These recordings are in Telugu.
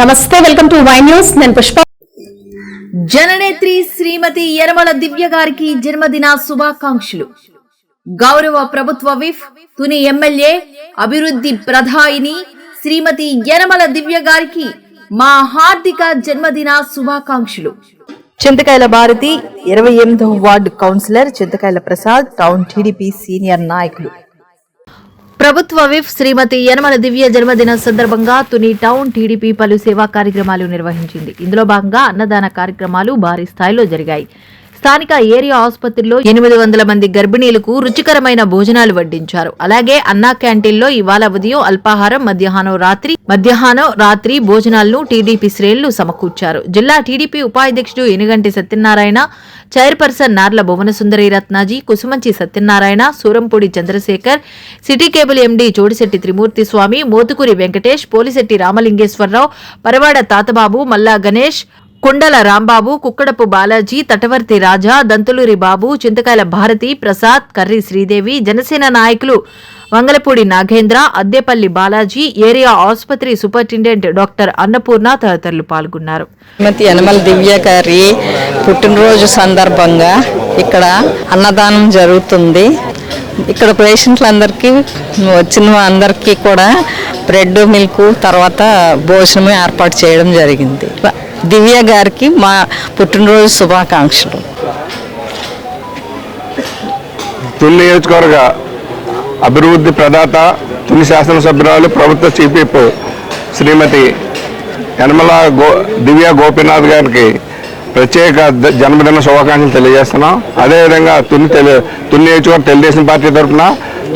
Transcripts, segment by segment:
నమస్తే, వెల్కమ్ టు వై న్యూస్. నేను పుష్ప. జననేత్రి శ్రీమతి యనమల దివ్య గారికి జన్మదిన శుభాకాంక్షలు. గౌరవ ప్రభుత్వ విప్, తుని ఎమ్మెల్యే, అభివృద్ధి ప్రధాయిని శ్రీమతి యనమల దివ్య గారికి మా హార్దిక జన్మదిన శుభాకాంక్షలు. చింతకాయల భారతి 28వ వార్డు కౌన్సిలర్ చింతకాయల ప్రసాద్, టౌన్ టీడీపీ సీనియర్ నాయకులు. ప్రభుత్వ విప్ శ్రీమతి యనమల దివ్య జన్మదిన సందర్భంగా తుని టౌన్ టీడీపీ పలు సేవా కార్యక్రమాలు నిర్వహించింది. ఇందులో భాగంగా అన్నదాన కార్యక్రమాలు భారీ స్థాయిలో జరిగాయి. స్థానిక ఏరియా ఆసుపత్రిలో 800 మంది గర్భిణీలకు రుచికరమైన భోజనాలు వడ్డించారు. అలాగే అన్నా క్యాంటీన్లో ఇవాళ ఉదయం అల్పాహారం, మధ్యాహ్నం రాత్రి భోజనాలను టీడీపీ శ్రేణులు సమకూర్చారు. జిల్లా టీడీపీ ఉపాధ్యక్షుడు Enuganti Satyanarayana, chairperson Narla Bhuvanasundari Ratnaji, Kusumanchi Satyanarayana, Surampudi Chandrashekar, city cable MD Chodisetti Trimurthi Swamy, Mothukuri Venkatesh, Polisetti Ramalingeswararao, Paravada Tatababu, Malla Ganesh, కొండల రాంబాబు, కుక్కడపు బాలాజీ, తటవర్తి రాజా, దంతులూరి బాబు, చింతకాయల భారతి, ప్రసాద్, కర్రి శ్రీదేవి, జనసేన నాయకులు వంగలపూడి నాగేంద్ర, అద్దేపల్లి బాలాజీ, ఏరియా ఆసుపత్రి సూపరింటెండెంట్ డాక్టర్ అన్నపూర్ణ తదితరులు పాల్గొన్నారు. శ్రీమతి యనమల దివ్య గారి పుట్టినరోజు సందర్భంగా ఇక్కడ అన్నదానం జరుగుతుంది. ఇక్కడ పేషెంట్లందరికీ వచ్చిన అందరికీ కూడా బ్రెడ్, మిల్క్, తర్వాత భోజనం ఏర్పాటు చేయడం జరిగింది. దివ్య గారికి మా పుట్టినరోజు శుభాకాంక్షలు. తుని నియోజకవర్గ అభివృద్ధి ప్రదాత, తుని శాసనసభ్యురాలు, ప్రభుత్వ చీఫ్ విప్ శ్రీమతి యనమల దివ్య గోపీనాథ్ గారికి ప్రత్యేక జన్మదిన శుభాకాంక్షలు తెలియజేస్తున్నాం. అదేవిధంగా తుని నియోజకవర్గ తెలుగుదేశం పార్టీ తరఫున,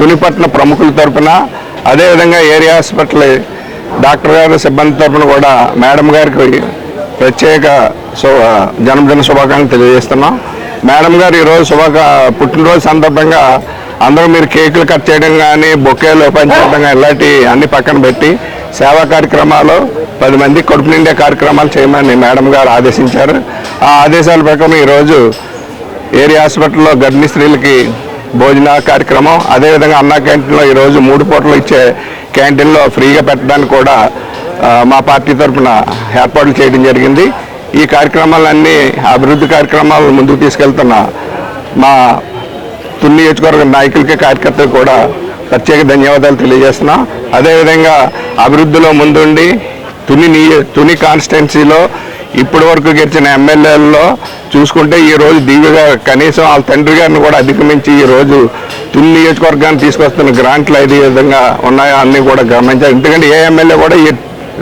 తుని పట్టణ ప్రముఖుల తరఫున, అదేవిధంగా ఏరియా హాస్పిటల్ డాక్టర్ గారి సిబ్బంది తరఫున కూడా మేడం గారికి ప్రత్యేక జన్మదిన శుభాకాంక్షలు తెలియజేస్తున్నాం. మేడం గారు ఈరోజు పుట్టినరోజు సందర్భంగా అందరూ మీరు కేకులు కట్ చేయడం కానీ, బొకేలు పంచడం కానీ ఇలాంటి అన్ని పక్కన పెట్టి సేవా కార్యక్రమాలు 10 మంది కడుపు నిండే కార్యక్రమాలు చేయమని మేడం గారు ఆదేశించారు. ఆ ఆదేశాల ప్రకారం ఈరోజు ఏరియా హాస్పిటల్లో గర్భిణీ స్త్రీలకి భోజన కార్యక్రమం, అదేవిధంగా అన్నా క్యాంటీన్లో ఈరోజు 3 పూటలు ఇచ్చే క్యాంటీన్లో ఫ్రీగా పెట్టడానికి కూడా మా పార్టీ తరఫున ఏర్పాట్లు చేయడం జరిగింది. ఈ కార్యక్రమాలన్నీ అభివృద్ధి కార్యక్రమాలు ముందుకు తీసుకెళ్తున్న మా తుని నియోజకవర్గ నాయకులకి, కార్యకర్తలకు కూడా ప్రత్యేక ధన్యవాదాలు తెలియజేస్తున్నాం. అదేవిధంగా అభివృద్ధిలో ముందుండి తుని కాన్స్టిట్యున్సీలో ఇప్పటి వరకు గెలిచిన ఎమ్మెల్యేలలో చూసుకుంటే ఈరోజు దివ్యగా కనీసం వాళ్ళ తండ్రి గారిని కూడా అధిగమించి ఈరోజు తుని నియోజకవర్గాన్ని తీసుకొస్తున్న గ్రాంట్లు ఏ విధంగా ఉన్నాయో అన్నీ కూడా గమనించాలి. ఎందుకంటే ఏ ఎమ్మెల్యే కూడా ఈ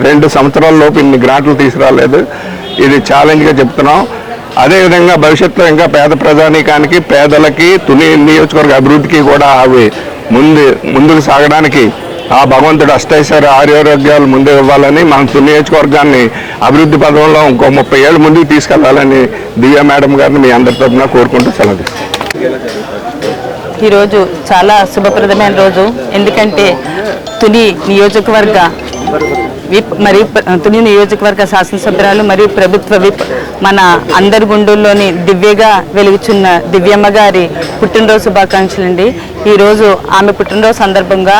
2 సంవత్సరాల లోపు ఇన్ని గ్రాంట్లు తీసుకురాలేదు. ఇది ఛాలెంజ్గా చెప్తున్నాం. అదేవిధంగా భవిష్యత్తులో ఇంకా పేద ప్రజానీకానికి, పేదలకి, తుని నియోజకవర్గ అభివృద్ధికి కూడా అవి ముందుకు సాగడానికి ఆ భగవంతుడు అష్టైశ్వర్య ఆరోగ్యాలు ముందు ఇవ్వాలని, మన తుని నియోజకవర్గాన్ని అభివృద్ధి పదంలో ఇంకో 30 ఏళ్ళు ముందుకు తీసుకెళ్లాలని దివ్య మేడం గారిని మీ అందరి తరఫున కోరుకుంటూ సెలవు. ఈరోజు చాలా శుభప్రదమైన రోజు. ఎందుకంటే తుని నియోజకవర్గ విప్ మరియు తుని నియోజకవర్గ శాసనసభ్యురాలు మరియు ప్రభుత్వ విప్ మన అందరి గుండెల్లోని దివ్యగా వెలుగుచున్న దివ్యమ్మ గారి పుట్టినరోజు శుభాకాంక్షలండి. ఈరోజు ఆమె పుట్టినరోజు సందర్భంగా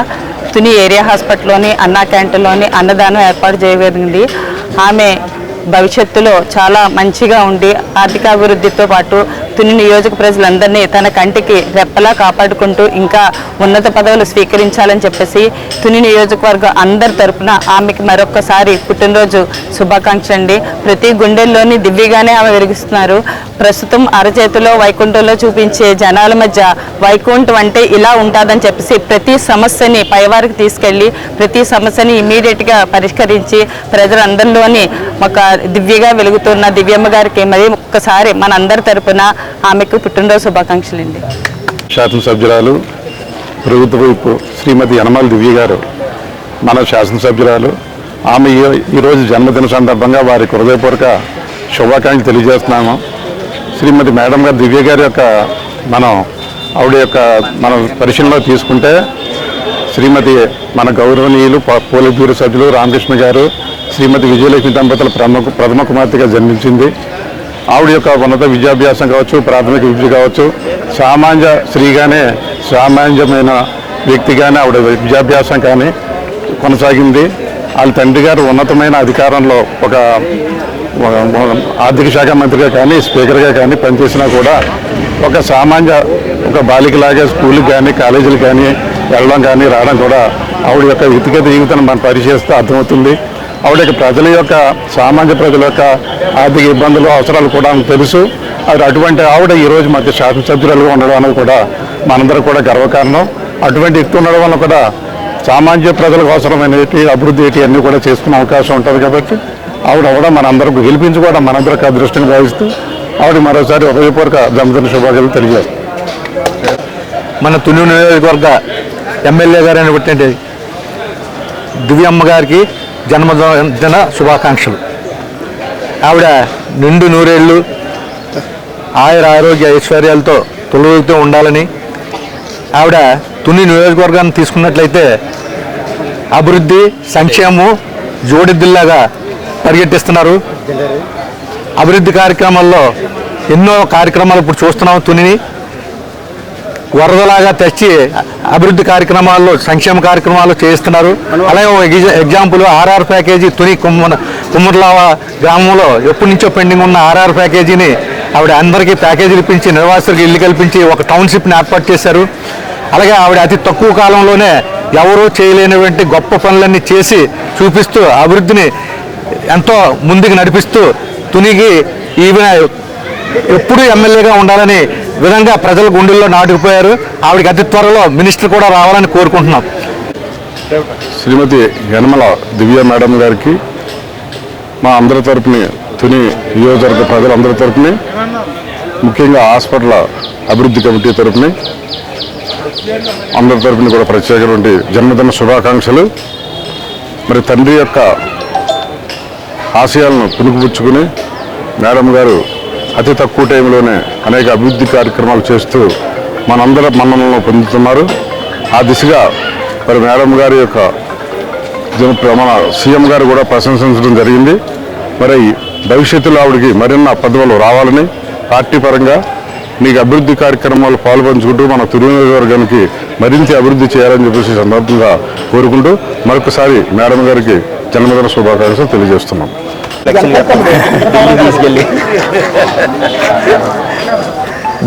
తుని ఏరియా హాస్పిటల్లోని అన్నా క్యాంటీన్లోని అన్నదానం ఏర్పాటు చేయబడింది. ఆమె భవిష్యత్తులో చాలా మంచిగా ఉండి ఆర్థికాభివృద్ధితో పాటు తుని నియోజక ప్రజలందరినీ తన కంటికి రెప్పలా కాపాడుకుంటూ ఇంకా ఉన్నత పదవులు స్వీకరించాలని చెప్పేసి తుని నియోజకవర్గం అందరి తరపున ఆమెకి మరొక్కసారి పుట్టినరోజు శుభాకాంక్షలు అండి. ప్రతి గుండెల్లోని దివ్యగానే ఆమె వెలిగిస్తున్నారు. ప్రస్తుతం అరచేతిలో వైకుంఠంలో చూపించే జనాల మధ్య వైకుంఠం అంటే ఇలా ఉంటుందని చెప్పేసి ప్రతి సమస్యని పైవారికి తీసుకెళ్ళి ప్రతి సమస్యని ఇమీడియట్గా పరిష్కరించి ప్రజలందరిలోని ఒక దివ్యగా వెలుగుతున్న దివ్యమ్మ గారికి మరి ఒక్కసారి మన అందరి తరపున ఆమెకు పుట్టినరోజు శుభాకాంక్షలు అండి. శాసనసభ్యురాలు, ప్రభుత్వ వైపు శ్రీమతి యనమల దివ్య గారు మన శాసనసభ్యురాలు. ఆమె ఈరోజు జన్మదిన సందర్భంగా వారికి హృదయపూర్వక శుభాకాంక్షలు తెలియజేస్తున్నాము. శ్రీమతి మేడం గారు దివ్య గారి యొక్క మనం పరిశీలనలో తీసుకుంటే శ్రీమతి మన గౌరవనీయులు పోలిట్ బ్యూరో సభ్యులు రామకృష్ణ గారు శ్రీమతి విజయలక్ష్మి దంపతుల ప్రథమ కుమార్తెగా జన్మించింది. ఆవిడ యొక్క ఉన్నత విద్యాభ్యాసం కావచ్చు, ప్రాథమిక విద్య కావచ్చు, సామాన్య స్త్రీగానే సామాన్యమైన వ్యక్తిగానే ఆవిడ విద్యాభ్యాసం కానీ కొనసాగింది. వాళ్ళ తండ్రి గారు ఉన్నతమైన అధికారంలో ఒక ఆర్థిక శాఖ మంత్రిగా కానీ స్పీకర్గా కానీ పనిచేసినా కూడా ఒక సామాన్య ఒక బాలికలాగా స్కూల్కి కానీ కాలేజీలకు కానీ వెళ్ళడం కానీ రావడం కూడా ఆవిడ యొక్క వ్యక్తిగత జీవితాన్ని మనం పరిశీలిస్తే అర్థమవుతుంది. ఆవిడ ప్రజల యొక్క సామాన్య ప్రజల యొక్క ఆర్థిక ఇబ్బందులు అవసరాలు కూడా తెలుసు. అటువంటి ఆవిడ ఈరోజు మధ్య శాసనసభ్యురాలుగా ఉండడం అనేది కూడా మనందరూ కూడా గర్వకారణం. అటువంటి వ్యక్తి ఉండడం వల్ల కూడా సామాన్య ప్రజలకు అవసరమైన అభివృద్ధి అన్నీ కూడా చేసుకునే అవకాశం ఉంటుంది. కాబట్టి ఆవిడ కూడా మనందరికి గెలిపించుకోవడం మనందరికి అదృష్టంగా భావిస్తూ ఆవిడ మరోసారి హృదయపూర్వక జన్మదిన శుభాకాంక్షలు తెలియజేస్తాం. మన తుని నియోజకవర్గ ఎమ్మెల్యే గారు అయినటువంటి దివ్యమ్మ గారికి జన్మదిన శుభాకాంక్షలు. ఆవిడ నిండు నూరేళ్ళు ఆరోగ్య ఐశ్వర్యాలతో తొలుగుతూ ఉండాలని, ఆవిడ తుని నియోజకవర్గాన్ని తీసుకున్నట్లయితే అభివృద్ధి సంక్షేమం జోడిద్దిల్లాగా పరిగెట్టిస్తున్నారు. అభివృద్ధి కార్యక్రమాల్లో ఎన్నో కార్యక్రమాలు ఇప్పుడు చూస్తున్నాం. తునిని వరదలాగా తెచ్చి అభివృద్ధి కార్యక్రమాల్లో సంక్షేమ కార్యక్రమాలు చేయిస్తున్నారు. అలాగే ఎగ్జాంపుల్ ఆర్ఆర్ ప్యాకేజీ తుని కుమ్మర్లావ గ్రామంలో ఎప్పటి నుంచో పెండింగ్ ఉన్న ఆర్ఆర్ ప్యాకేజీని ఆవిడ అందరికీ ప్యాకేజీలు ఇప్పించి నిర్వాసితులకు ఇల్లు కల్పించి ఒక టౌన్షిప్ని ఏర్పాటు చేశారు. అలాగే ఆవిడ అతి తక్కువ కాలంలోనే ఎవరూ చేయలేనటువంటి గొప్ప పనులన్నీ చేసి చూపిస్తూ అభివృద్ధిని ఎంతో ముందుకు నడిపిస్తూ తునికి ఈవిడ ఎప్పుడూ ఎమ్మెల్యేగా ఉండాలని విధంగా ప్రజల గుండెల్లో నాటుకుపోయారు. ఆవిడకి అతి త్వరలో మినిస్టర్ కూడా రావాలని కోరుకుంటున్నాం. శ్రీమతి యనమల దివ్య మేడం గారికి మా అందరి తరపున తుని నియోజకవర్గ ప్రజలందరి తరపున ముఖ్యంగా హాస్పిటల్ అభివృద్ధి కమిటీ తరపున అందరి తరపున కూడా ప్రత్యేకమైన జన్మదిన శుభాకాంక్షలు. మరి తండ్రి యొక్క ఆశయాలను పుణుకుపుచ్చుకుని మేడం గారు అతి తక్కువ టైంలోనే అనేక అభివృద్ధి కార్యక్రమాలు చేస్తూ మనందరి మన్ననలను పొందుతున్నారు. ఆ దిశగా మరి మేడం గారి యొక్క మన సీఎం గారు కూడా ప్రశంసించడం జరిగింది. మరి భవిష్యత్తులో ఆవిడకి మరిన్న పదవులు రావాలని పార్టీ పరంగా నీకు అభివృద్ధి కార్యక్రమాలు పాల్పంచుకుంటూ మన తుని నియోజకవర్గానికి మరింత అభివృద్ధి చేయాలని చెప్పేసి సందర్భంగా కోరుకుంటూ మరొకసారి మేడం గారికి జన్మదిన శుభాకాంక్షలు తెలియజేస్తున్నాం.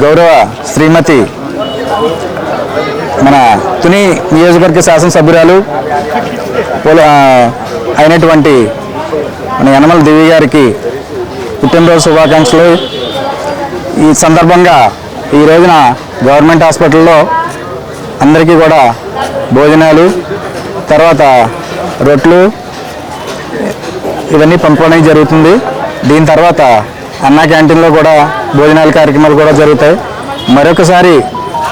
గౌరవ శ్రీమతి మన తుని నియోజకవర్గ శాసనసభ్యురాలు అయినటువంటి మన యనమల దివ్య గారికి పుట్టినరోజు శుభాకాంక్షలు. ఈ సందర్భంగా ఈ రోజున గవర్నమెంట్ హాస్పిటల్లో అందరికీ కూడా భోజనాలు, తర్వాత రొట్లు ఇవన్నీ పంపడం జరుగుతుంది. దీని తర్వాత అన్నా క్యాంటీన్లో కూడా భోజనాల కార్యక్రమాలు కూడా జరుగుతాయి. మరొకసారి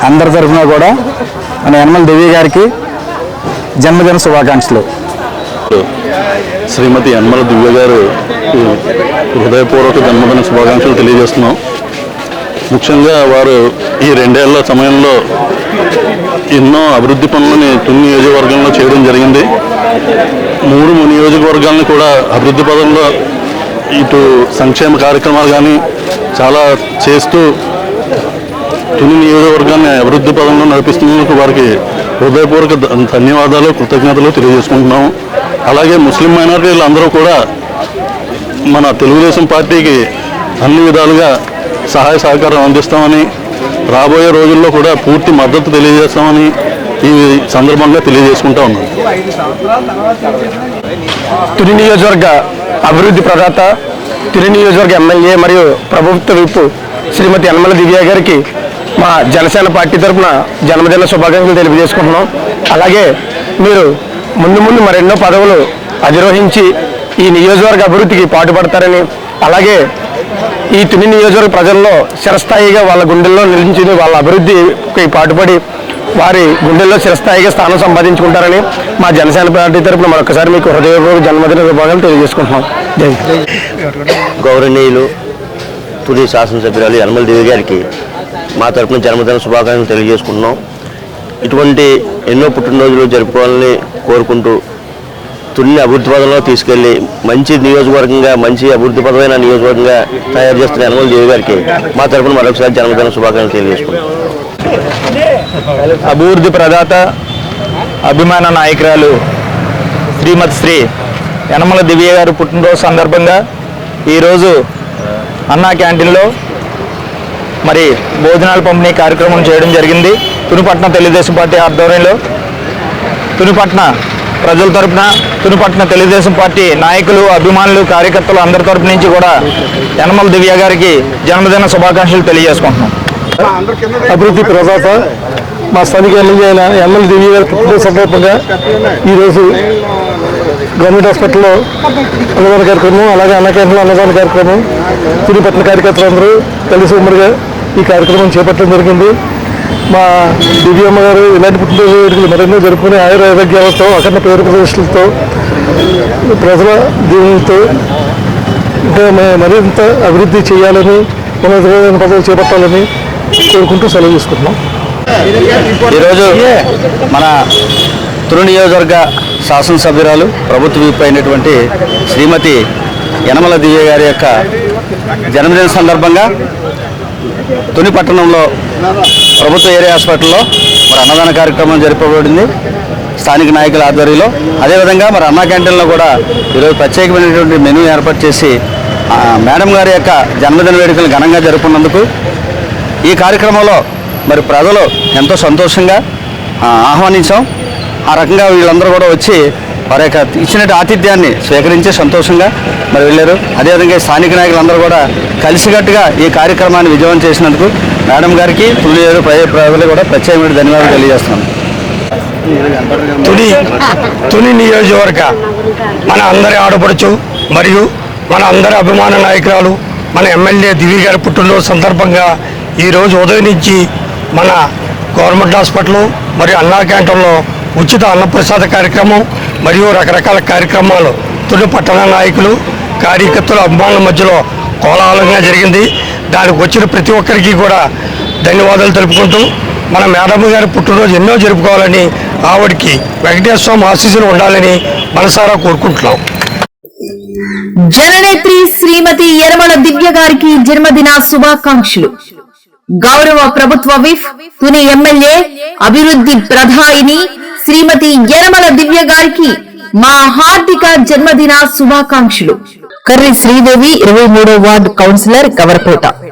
అందరి తరఫున కూడా మన యనమల దివ్య గారికి జన్మదిన శుభాకాంక్షలు. శ్రీమతి యనమల దివ్య గారు హృదయపూర్వక జన్మదిన శుభాకాంక్షలు తెలియజేస్తున్నాం. ముఖ్యంగా వారు ఈ 2 ఏళ్ల సమయంలో ఎన్నో అభివృద్ధి పనులని తుని నియోజకవర్గంలో చేయడం జరిగింది. 3 నియోజకవర్గాలను కూడా అభివృద్ధి పదంలో ఇటు సంక్షేమ కార్యక్రమాలు కానీ చాలా చేస్తూ తుని నియోజకవర్గాన్ని అభివృద్ధి పదంలో నడిపిస్తున్నందుకు వారికి హృదయపూర్వక ధన్యవాదాలు, కృతజ్ఞతలు తెలియజేసుకుంటున్నాము. అలాగే ముస్లిం మైనారిటీలు అందరూ కూడా మన తెలుగుదేశం పార్టీకి అన్ని విధాలుగా సహాయ సహకారం అందిస్తామని, రాబోయే రోజుల్లో కూడా పూర్తి మద్దతు తెలియజేస్తామని ఈ సందర్భంగా తెలియజేసుకుంటా ఉన్నాం. తుని నియోజకవర్గ అభివృద్ధి ప్రదాత, తుని నియోజకవర్గ ఎమ్మెల్యే మరియు ప్రభుత్వ విప్ శ్రీమతి యనమల దివ్య గారికి మా జనసేన పార్టీ తరఫున జన్మదిన శుభాకాంక్షలు తెలియజేసుకుంటున్నాం. అలాగే మీరు ముందు మరెన్నో పదవులు అధిరోహించి ఈ నియోజకవర్గ అభివృద్ధికి పాటుపడతారని, అలాగే ఈ తుని నియోజకవర్గ ప్రజల్లో చిరస్థాయిగా వాళ్ళ గుండెల్లో నిలిచి వాళ్ళ అభివృద్ధికి పాటుపడి వారి గుండెల్లో చిరస్థాయిగా స్థానం సంపాదించుకుంటారని మా జనసేన పార్టీ తరఫున మరొకసారి మీకు హృదయపూర్వక జన్మదిన శుభాకాంక్షలు తెలియజేసుకుంటున్నాం. జై గౌరవనీయులు తుని శాసనసభ్యురాలు యనమల దివ్య గారికి మా తరఫున జన్మదిన శుభాకాంక్షలు తెలియజేసుకుంటున్నాం. ఇటువంటి ఎన్నో పుట్టినరోజులు జరుపుకోవాలని కోరుకుంటూ తుని అభివృద్ధి పదంలో తీసుకెళ్లి మంచి నియోజకవర్గంగా, మంచి అభివృద్ధి పదమైన నియోజకవర్గంగా తయారు చేస్తున్న యనమల దివ్య గారికి మా తరఫున మరొకసారి జన్మదిన శుభాకాంక్షలు తెలియజేసుకుంటాం. అభివృద్ధి ప్రదాత, అభిమాన నాయకురాలు శ్రీమతి శ్రీ యనమల దివ్య గారు పుట్టినరోజు సందర్భంగా ఈరోజు అన్నా క్యాంటీన్లో మరి భోజనాల పంపిణీ కార్యక్రమం చేయడం జరిగింది. తునిపట్న తెలుగుదేశం పార్టీ ఆధ్వర్యంలో తునిపట్న ప్రజల తరపున, తునిపట్న తెలుగుదేశం పార్టీ నాయకులు, అభిమానులు, కార్యకర్తలు అందరి తరపు నుంచి కూడా యనమల దివ్య గారికి జన్మదిన శుభాకాంక్షలు తెలియజేసుకుంటున్నాం. అభివృద్ధి ప్రదాత మా స్థానిక ఎమ్మెల్యే దివ్య గారి పుట్టినరోజు సందర్భంగా ఈరోజు గవర్నమెంట్ హాస్పిటల్లో అన్నదాన కార్యక్రమం, అలాగే అన్న క్యాంటీన్లో అన్నదాన కార్యక్రమం తునిపట్న కార్యకర్తలందరూ కలిసి ఉమ్మడిగా ఈ కార్యక్రమం చేపట్టడం జరిగింది. మా దివ్యమ్మ గారు ఇలాంటి పుట్టినరోజు వేడుకలు మరెన్నో జరుపుకునే ఆయురారోగ్యాలతో, అఖండ పేరు ప్రదర్శనలతో, ప్రజల దీవులతో ఇంకా మరింత అభివృద్ధి చేయాలని, ఉన్నతమైన పదవులు చేపట్టాలని కోరుకుంటూ సెలవు తీసుకుంటున్నాం. ఈరోజు మన తుని నియోజకవర్గ శాసనసభ్యురాలు, ప్రభుత్వ విప్ అయినటువంటి శ్రీమతి యనమల దివ్య గారి యొక్క జన్మదిన సందర్భంగా తుని పట్టణంలో ప్రభుత్వ ఏరియా హాస్పిటల్లో మరి అన్నదాన కార్యక్రమం జరపబడింది స్థానిక నాయకుల ఆధ్వర్యంలో. అదేవిధంగా మరి అన్నా క్యాంటీన్లో కూడా ఈరోజు ప్రత్యేకమైనటువంటి మెనూ ఏర్పాటు చేసి మేడం గారి యొక్క జన్మదిన వేడుకలు ఘనంగా జరుపుకున్నందుకు ఈ కార్యక్రమంలో మరి ప్రజలు ఎంతో సంతోషంగా ఆహ్వానించాం. ఆ రకంగా వీళ్ళందరూ కూడా వచ్చి వారి యొక్క ఇచ్చినట్టు ఆతిథ్యాన్ని స్వీకరించి సంతోషంగా మరి వెళ్ళారు. అదేవిధంగా స్థానిక నాయకులందరూ కూడా కలిసికట్టుగా ఈ కార్యక్రమాన్ని విజయవంతం చేసినందుకు మేడం గారికి ప్రజలు కూడా ప్రత్యేకమైన ధన్యవాదాలు తెలియజేస్తున్నాను. తుని నియోజకవర్గ మన అందరి ఆడపడుచు మరియు మన అందరి అభిమాన నాయకురాలు, మన ఎమ్మెల్యే దివ్య గారి పుట్టినరోజు సందర్భంగా ఈరోజు ఉదయం నుంచి మన గవర్నమెంట్ హాస్పిటల్ మరియు అన్నా క్యాంటీన్లో ఉచిత అన్నప్రసాద కార్యక్రమం మరియు రకరకాల కార్యక్రమాలు తుని పట్టణ నాయకులు, కార్యకర్తలు, అభిమానుల మధ్యలో కోలాహలంగా జరిగింది. దానికి వచ్చిన ప్రతి ఒక్కరికి కూడా ధన్యవాదాలు తెలుపుకుంటూ మన మేడం గారి పుట్టినరోజు ఎన్నో జరుపుకోవాలని, ఆవిడికి వెంకటేశ్వర స్వామి ఆశీస్సులు ఉండాలని మనసారా కోరుకుంటున్నాం. జననేత్రి శ్రీమతి యనమల దివ్య గారికి జన్మదిన శుభాకాంక్షలు. గౌరవ ప్రభుత్వ విప్, తుని ఎమ్మెల్యే, అభివృద్ధి ప్రధాయిని శ్రీమతి యనమల దివ్య గారికి మా హార్దిక జన్మదిన శుభాకాంక్షలు. కర్రి శ్రీదేవి 23వ వార్డు కౌన్సిలర్, కవరపేట.